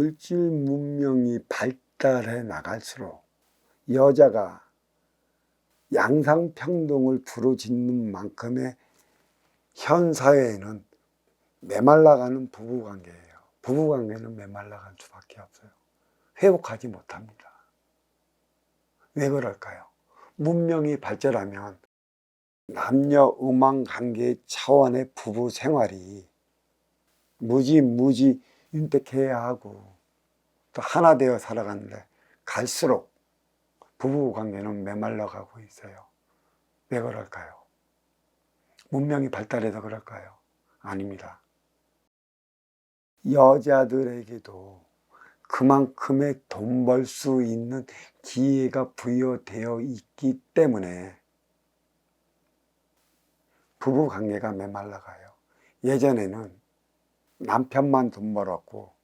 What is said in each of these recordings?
물질 문명이 발달해 나갈수록 여자가 양상평등을 부르짖는 만큼의 현 사회에는 메말라가는 부부관계예요. 부부관계는 메말라갈 수밖에 없어요. 회복하지 못합니다. 왜 그럴까요? 문명이 발전하면 남녀 음악 관계 차원의 부부 생활이 무지 윤택해야 하고 또 하나 되어 살아가는데 갈수록 부부 관계는 메말라가고 있어요. 왜 그럴까요? 문명이 발달해서 그럴까요? 아닙니다. 여자들에게도 그만큼의 돈 벌 수 있는 기회가 부여되어 있기 때문에 부부 관계가 메말라가요. 예전에는 남편만 돈 벌었고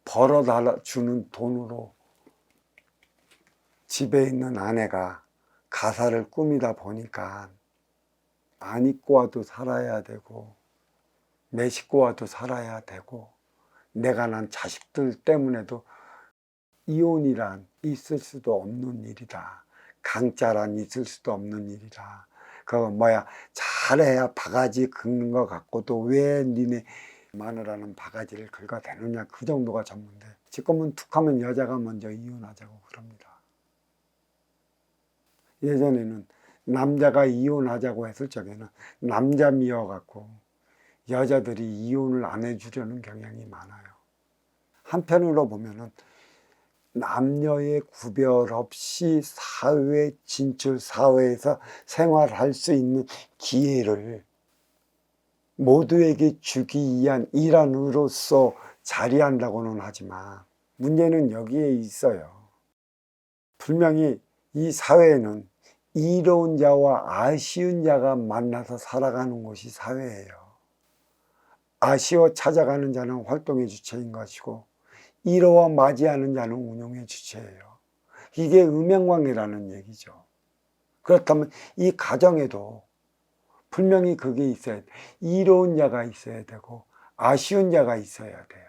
벌어다 주는 돈으로 집에 있는 아내가 가사를 꾸미다 보니까 안 입고 와도 살아야 되고 내 식구와도 살아야 되고 내가 난 자식들 때문에도 이혼이란 있을 수도 없는 일이다. 강짜란 있을 수도 없는 일이다. 그거 잘해야 바가지 긁는 것 같고도 왜 니네 마누라는 바가지를 긁어대느냐, 그 정도가 전문데 지금은 툭하면 여자가 먼저 이혼하자고 그럽니다. 예전에는 남자가 이혼하자고 했을 적에는 남자 미워갖고 여자들이 이혼을 안 해주려는 경향이 많아요. 한편으로 보면은 남녀의 구별 없이 사회 진출, 사회에서 생활할 수 있는 기회를 모두에게 주기 위한 일환으로서 자리한다고는 하지만 문제는 여기에 있어요. 분명히 이 사회에는 이로운 자와 아쉬운 자가 만나서 살아가는 곳이 사회예요. 아쉬워 찾아가는 자는 활동의 주체인 것이고 이로와 맞이하는 자는 운용의 주체예요. 이게 음양관계라는 얘기죠. 그렇다면 이 가정에도 분명히 그게 있어야 돼. 이로운 자가 있어야 되고 아쉬운 자가 있어야 돼요.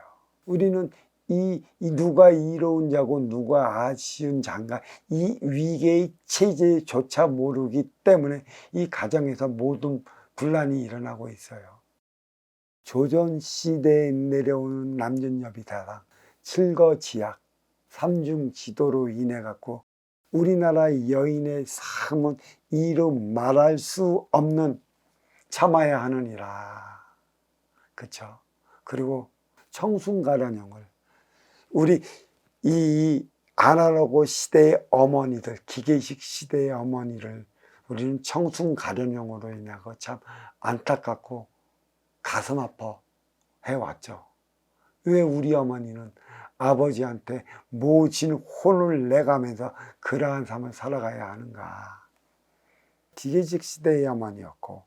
우리는 이 누가 이로운 자고 누가 아쉬운 자인가 이 위계의 체제조차 모르기 때문에 이 가정에서 모든 분란이 일어나고 있어요. 조선시대에 내려오는 남전여비다가 칠거지약, 삼중지도로 인해 갖고 우리나라 여인의 삶은 이루 말할 수 없는 참아야 하느니라. 그렇죠? 그리고 청순가련형을 우리 이 아날로그 시대의 어머니들, 기계식 시대의 어머니를 우리는 청순가련형으로 인하여 참 안타깝고 가슴 아파 해왔죠. 왜 우리 어머니는 아버지한테 모진 혼을 내가면서 그러한 삶을 살아가야 하는가? 기계식 시대의 어머니였고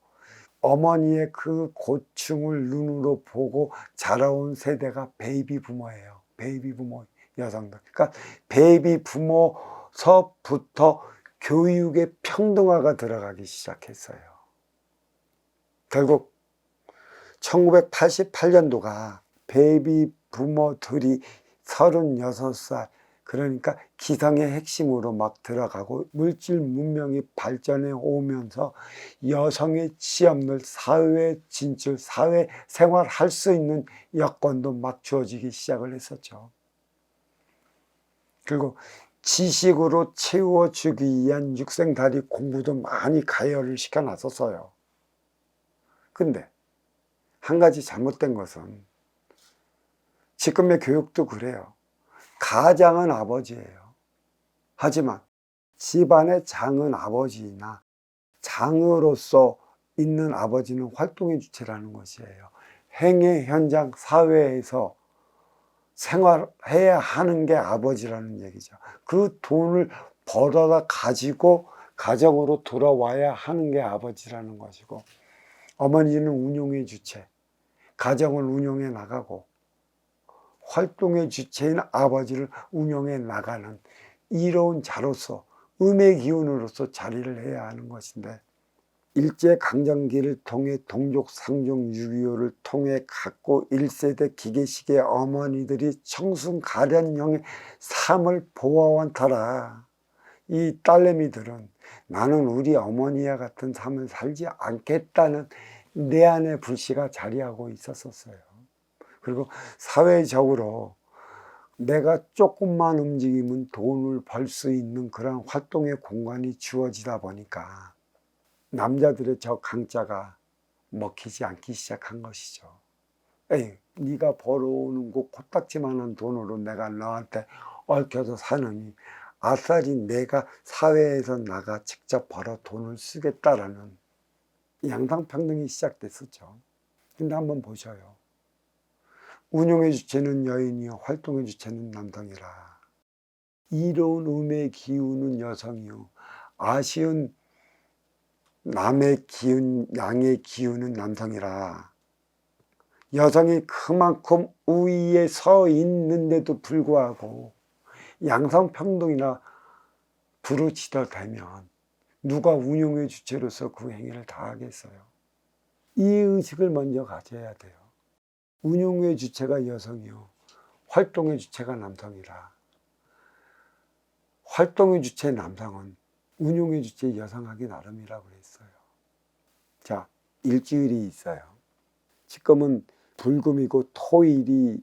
어머니의 그 고충을 눈으로 보고 자라온 세대가 베이비 부모예요. 베이비 부모 여성들. 그러니까 베이비 부모서부터 교육의 평등화가 들어가기 시작했어요. 결국 1988년도가 베이비 부모들이 36살, 그러니까 기성의 핵심으로 막 들어가고 물질 문명이 발전해 오면서 여성의 취업률, 사회 진출, 사회 생활할 수 있는 여건도 막 주어지기 시작을 했었죠. 그리고 지식으로 채워주기 위한 육생다리 공부도 많이 가열을 시켜놨었어요. 근데 한 가지 잘못된 것은 지금의 교육도 그래요. 가장은 아버지예요. 하지만 집안의 장은 아버지이나 장으로서 있는 아버지는 활동의 주체라는 것이에요. 행의 현장 사회에서 생활해야 하는 게 아버지라는 얘기죠. 그 돈을 벌어다 가지고 가정으로 돌아와야 하는 게 아버지라는 것이고 어머니는 운용의 주체, 가정을 운용해 나가고 활동의 주체인 아버지를 운영해 나가는 이로운 자로서 음의 기운으로서 자리를 해야 하는 것인데 일제강점기를 통해 동족 상종 6.25를 통해 갖고 1세대 기계식의 어머니들이 청순 가련형의 삶을 보아온 터라 이 딸내미들은 나는 우리 어머니와 같은 삶을 살지 않겠다는 내 안의 불씨가 자리하고 있었어요. 그리고 사회적으로 내가 조금만 움직이면 돈을 벌 수 있는 그런 활동의 공간이 주어지다 보니까 남자들의 저 강자가 먹히지 않기 시작한 것이죠. 에이, 네가 벌어오는 그 코딱지만한 돈으로 내가 너한테 얽혀서 사느니 아싸리 내가 사회에서 나가 직접 벌어 돈을 쓰겠다라는 양상평등이 시작됐었죠. 근데 한번 보셔요. 운용의 주체는 여인이요 활동의 주체는 남성이라. 이로운 음의 기운은 여성이요 아쉬운 남의 기운, 양의 기운은 남성이라. 여성이 그만큼 우위에 서 있는데도 불구하고 양성평등이나 부르짖어대면 누가 운용의 주체로서 그 행위를 다 하겠어요? 이 의식을 먼저 가져야 돼요. 운용의 주체가 여성이요 활동의 주체가 남성이라. 활동의 주체 남성은 운용의 주체 여성하기 나름이라고 그랬어요. 자, 일주일이 있어요. 지금은 불금이고 토일이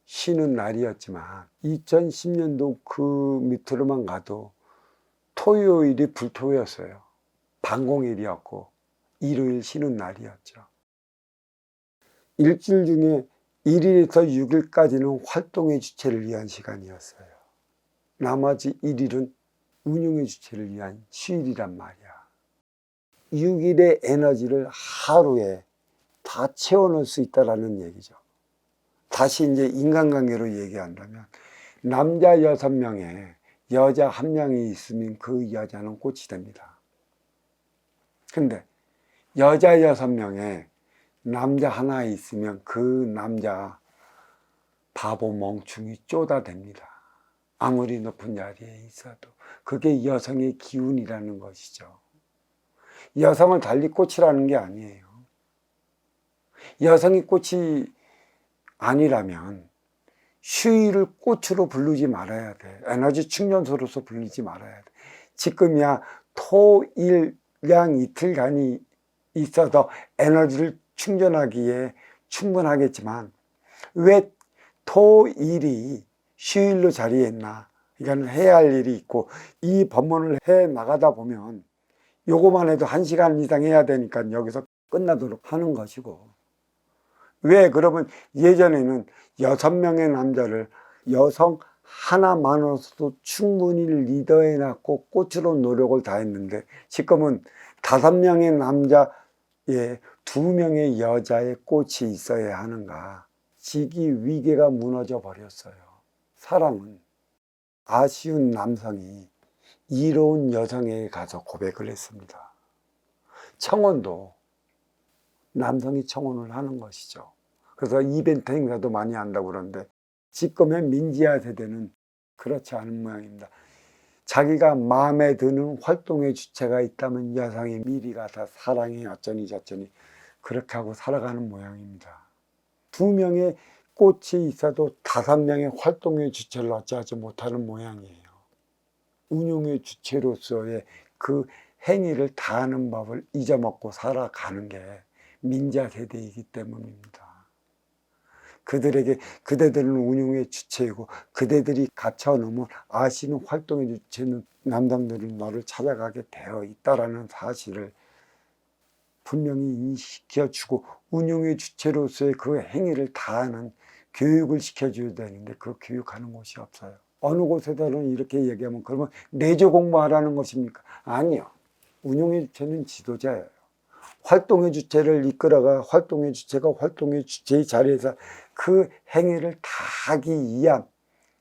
쉬는 날이었지만 2010년도 그 밑으로만 가도 토요일이 불토였어요. 반공일이었고 일요일 쉬는 날이었죠. 일주일 중에 1일에서 6일까지는 활동의 주체를 위한 시간이었어요. 나머지 1일은 운용의 주체를 위한 휴일이란 말이야. 6일의 에너지를 하루에 다 채워넣을 수 있다는 얘기죠. 다시 이제 인간관계로 얘기한다면 남자 6명에 여자 1명이 있으면 그 여자는 꽃이 됩니다. 근데 여자 6명에 남자 하나 있으면 그 남자 바보 멍충이 쪼다 됩니다. 아무리 높은 자리에 있어도 그게 여성의 기운이라는 것이죠. 여성을 달리 꽃이라는 게 아니에요. 여성이 꽃이 아니라면 휴일을 꽃으로 부르지 말아야 돼. 에너지 충전소로서 부르지 말아야 돼. 지금이야 토일양 이틀간이 있어서 에너지를 충전하기에 충분하겠지만 왜 토일이 휴일로 자리했나? 이건 해야 할 일이 있고 이 법문을 해 나가다 보면 요거만 해도 1시간 이상 해야 되니까 여기서 끝나도록 하는 것이고 왜 그러면 예전에는 6명의 남자를 여성 하나만으로도 충분히 리더해 놨고 꽃으로 노력을 다했는데 지금은 5명의 남자에 2명의 여자의 꽃이 있어야 하는가. 직위 위계가 무너져 버렸어요. 사람은 아쉬운 남성이 이로운 여성에게 가서 고백을 했습니다. 청혼도 남성이 청혼을 하는 것이죠. 그래서 이벤트 행사도 많이 한다고 그러는데 지금의 민지화 세대는 그렇지 않은 모양입니다. 자기가 마음에 드는 활동의 주체가 있다면 여성이 미리 가서 사랑이 어쩌니 저쩌니 그렇게 하고 살아가는 모양입니다. 2명의 꽃이 있어도 5명의 활동의 주체를 어찌하지 못하는 모양이에요. 운용의 주체로서의 그 행위를 다하는 법을 잊어먹고 살아가는 게 민자 세대이기 때문입니다. 그대들은 운용의 주체이고 그대들이 갇혀놓으면 아시는 활동의 주체는 남성들은 너를 찾아가게 되어 있다는 사실을 분명히 인식시켜주고 운용의 주체로서의 그 행위를 다하는 교육을 시켜줘야 되는데 그 교육하는 곳이 없어요. 어느 곳에서는 이렇게 얘기하면 그러면 내조 공부하라는 것입니까? 아니요. 운용의 주체는 지도자예요. 활동의 주체를 이끌어가 활동의 주체가 활동의 주체의 자리에서 그 행위를 다 하기 위한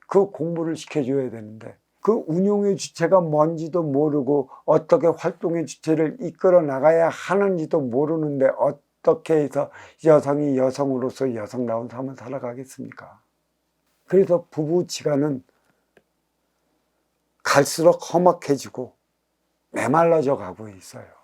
그 공부를 시켜줘야 되는데 그 운용의 주체가 뭔지도 모르고 어떻게 활동의 주체를 이끌어 나가야 하는지도 모르는데 어떻게 해서 여성이 여성으로서 여성다운 삶을 살아가겠습니까? 그래서 부부지간은 갈수록 험악해지고 메말라져 가고 있어요.